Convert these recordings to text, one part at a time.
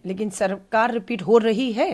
लेकिन सरकार रिपीट हो रही है।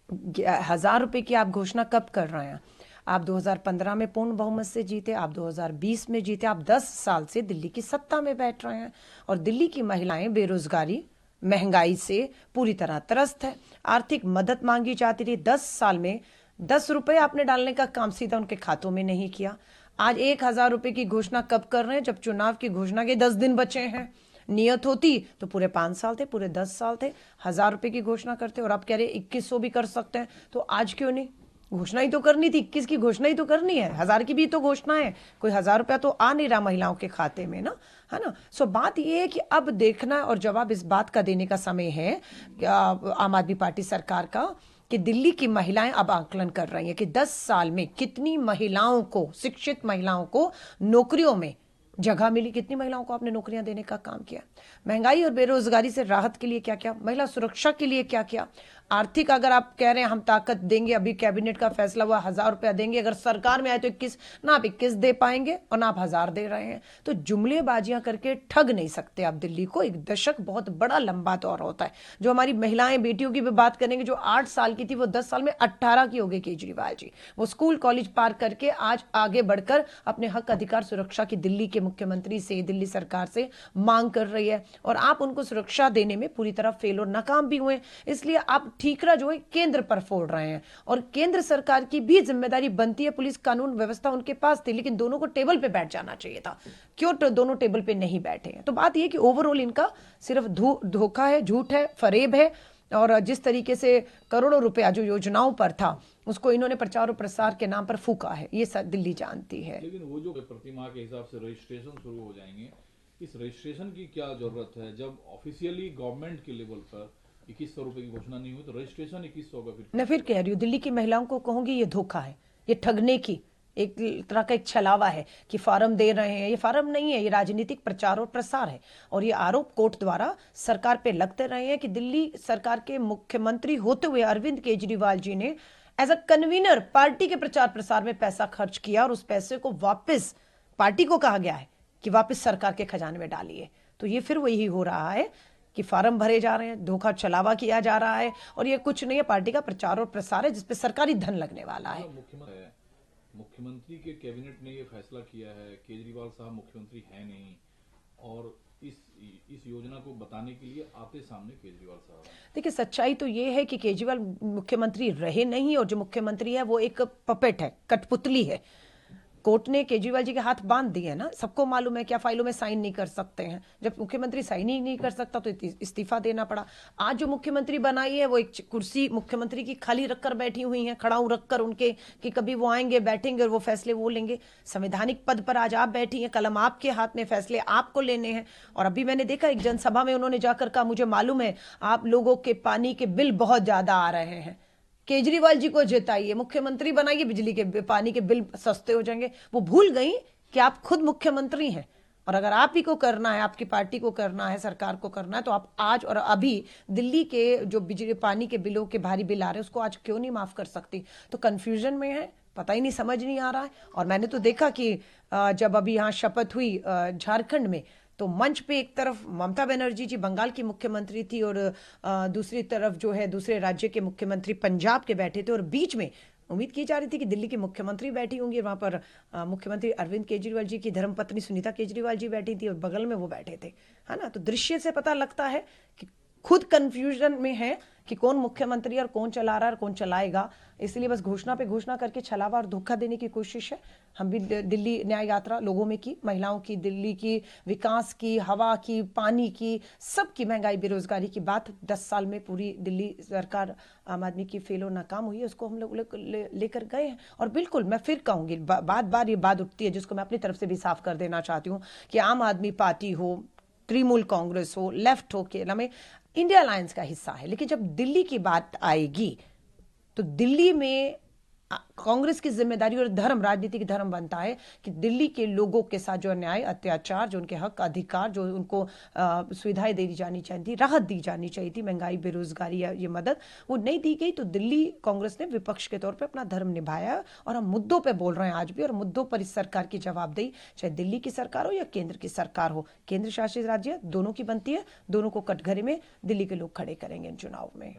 1000 रुपए की आप घोषणा कब कर रहे हैं? आप 2015 में पूर्ण बहुमत से जीते, आप 2020 में जीते, आप 10 साल से दिल्ली की सत्ता में बैठ रहे हैं और दिल्ली की महिलाएं बेरोजगारी महंगाई से पूरी तरह त्रस्त है। आर्थिक मदद मांगी जाती थी, 10 साल में 10 रुपए आपने डालने का काम सीधा उनके खातों में नहीं किया। आज 1000 रुपए की घोषणा कब कर रहे हैं? जब चुनाव की घोषणा के 10 दिन बचे हैं। नियत होती तो पूरे 5 साल थे, पूरे 10 साल थे, 1000 रुपए की घोषणा करते और आप कह रहे 2100 भी कर सकते हैं। तो आज क्यों नहीं? घोषणा ही तो करनी थी, 21 की घोषणा ही तो करनी है, 1000 की भी तो घोषणा है। कोई 1000 रुपया तो आ नहीं रहा महिलाओं के खाते में ना, है ना। सो बात यह है कि अब देखना और जवाब इस बात का देने का समय है आम आदमी पार्टी सरकार का कि दिल्ली की महिलाएं अब आकलन कर रही हैं कि 10 साल में कितनी महिलाओं को, शिक्षित महिलाओं को नौकरियों में जगह मिली, कितनी महिलाओं को आपने नौकरियां देने का काम किया, महंगाई और बेरोजगारी से राहत के लिए क्या क्या, महिला सुरक्षा के लिए क्या क्या, आर्थिक अगर आप कह रहे हैं हम ताकत देंगे, अभी कैबिनेट का फैसला हुआ 1000 रुपया देंगे, अगर सरकार में आए तो 21 ना, आप 21 दे पाएंगे और ना आप 1000 दे रहे हैं। तो जुमलेबाजियां करके ठग नहीं सकते आप दिल्ली को। एक दशक बहुत बड़ा लंबा दौर होता है। जो हमारी महिलाएं बेटियों की भी बात करेंगे, जो 8 साल की थी वो 10 साल में 18 की हो गई केजरीवाल जी। वो स्कूल कॉलेज पार करके आज आगे बढ़कर अपने हक अधिकार सुरक्षा की दिल्ली के मुख्यमंत्री से, दिल्ली सरकार से मांग कर रही है और आप उनको सुरक्षा देने में पूरी तरह फेल और नाकाम भी हुए। इसलिए आप ठीकरा जो है केंद्र पर फोड़ रहे हैं और केंद्र सरकार की भी जिम्मेदारी बनती है, पुलिस कानून व्यवस्था उनके पास थी, लेकिन दोनों को टेबल पे बैठ जाना चाहिए था। क्यों दोनों टेबल पे नहीं बैठे हैं? तो बात यह कि ओवरऑल इनका सिर्फ धोखा है, झूठ है, फरेब है और जिस तरीके से करोड़ों रुपया जो योजनाओं पर था उसको इन्होंने प्रचार और प्रसार के नाम पर फूका है, ये दिल्ली जानती है। लेकिन वो जो प्रतिमाह के हिसाब से रजिस्ट्रेशन शुरू हो जाएंगे, इस रजिस्ट्रेशन की क्या जरूरत है जब ऑफिशियली गवर्नमेंट के लेवल पर 2100 रुपए की घोषणा नहीं हुई तो रजिस्ट्रेशन 2100 का मैं फिर कह रही हूँ, दिल्ली की महिलाओं को कहूंगी ये धोखा है, ये ठगने की एक तरह का एक छलावा है कि फार्म दे रहे हैं। ये फार्म नहीं है, ये राजनीतिक प्रचार और प्रसार है और ये आरोप कोर्ट द्वारा सरकार पे लगते रहे हैं कि दिल्ली सरकार के मुख्यमंत्री होते हुए अरविंद केजरीवाल जी ने एज अ कन्वीनर पार्टी के प्रचार प्रसार में पैसा खर्च किया और उस पैसे को वापस पार्टी को कहा गया है कि वापस सरकार के खजाने में डालिए। तो ये फिर वही हो रहा है कि फार्म भरे जा रहे हैं, धोखा छलावा किया जा रहा है और ये कुछ नहीं है, पार्टी का प्रचार और प्रसार है जिसपे सरकारी धन लगने वाला है। मुख्यमंत्री के कैबिनेट ने ये फैसला किया है, केजरीवाल साहब मुख्यमंत्री है नहीं और इस योजना को बताने के लिए आते सामने केजरीवाल साहब। देखिए सच्चाई तो ये है कि केजरीवाल मुख्यमंत्री रहे नहीं और जो मुख्यमंत्री है वो एक पपेट है, कठपुतली है। कोर्ट ने केजरीवाल जी के हाथ बांध दिए हैं ना, सबको मालूम है क्या फाइलों में साइन नहीं कर सकते हैं। जब मुख्यमंत्री साइन ही नहीं कर सकता तो इस्तीफा देना पड़ा। आज जो मुख्यमंत्री बनाई है वो एक कुर्सी मुख्यमंत्री की खाली रखकर बैठी हुई है, खड़ाऊ रखकर उनके कि कभी वो आएंगे बैठेंगे और वो फैसले वो लेंगे। संवैधानिक पद पर आज आप बैठी हैं, कलम आपके हाथ में, फैसले आपको लेने हैं। और अभी मैंने देखा एक जनसभा में उन्होंने जाकर कहा मुझे मालूम है आप लोगों के पानी के बिल बहुत ज्यादा आ रहे हैं, केजरीवाल जी को जिताइए, मुख्यमंत्री बनाइए, बिजली के पानी के बिल सस्ते हो जाएंगे। वो भूल गई कि आप खुद मुख्यमंत्री हैं और अगर आप ही को करना है, आपकी पार्टी को करना है, सरकार को करना है तो आप आज और अभी दिल्ली के जो बिजली पानी के बिलों के भारी बिल आ रहे हैं उसको आज क्यों नहीं माफ कर सकती। तो कंफ्यूजन में है, पता ही नहीं, समझ नहीं आ रहा है। और मैंने तो देखा कि जब अभी यहाँ शपथ हुई झारखंड में तो मंच पे एक तरफ ममता बनर्जी जी बंगाल की मुख्यमंत्री थी और दूसरी तरफ जो है दूसरे राज्य के मुख्यमंत्री पंजाब के बैठे थे और बीच में उम्मीद की जा रही थी कि दिल्ली की मुख्यमंत्री बैठी होंगी। वहां पर मुख्यमंत्री अरविंद केजरीवाल जी की धर्मपत्नी सुनीता केजरीवाल जी बैठी थी और बगल में वो बैठे थे, है ना। तो दृश्य से पता लगता है कि खुद कंफ्यूजन में है कि कौन मुख्यमंत्री और कौन चला रहा है और कौन चलाएगा। इसलिए बस घोषणा पे घोषणा करके छलावा और धोखा देने की कोशिश है। हम भी दिल्ली न्याय यात्रा लोगों में की, महिलाओं की, दिल्ली की विकास की, हवा की, पानी की, सबकी, महंगाई बेरोजगारी की बात 10 साल में पूरी दिल्ली सरकार आम आदमी की फेल और नाकाम हुई है, उसको हम लोग लेकर गए हैं। और बिल्कुल मैं फिर कहूंगी, बार बार ये बात उठती है जिसको मैं अपनी तरफ से भी साफ कर देना चाहती हूँ कि आम आदमी पार्टी हो, तृणमूल कांग्रेस हो, लेफ्ट हो, केरला में इंडिया अलायंस का हिस्सा है, लेकिन जब दिल्ली की बात आएगी तो दिल्ली में कांग्रेस की जिम्मेदारी और धर्म, राजनीतिक धर्म बनता है कि दिल्ली के लोगों के साथ जो अन्याय, अत्याचार, जो उनके हक अधिकार, जो उनको सुविधाएं दी जानी चाहिए थी, राहत दी जानी चाहिए थी, महंगाई, बेरोजगारी या ये मदद, वो नहीं दी गई। तो दिल्ली कांग्रेस ने विपक्ष के तौर पर अपना धर्म निभाया और हम मुद्दों पर बोल रहे हैं आज भी, और मुद्दों पर इस सरकार की जवाबदेही, चाहे दिल्ली की सरकार हो या केंद्र की सरकार हो, केंद्र शासित राज्य दोनों की बनती है। दोनों को कटघरे में दिल्ली के लोग खड़े करेंगे इन चुनाव में।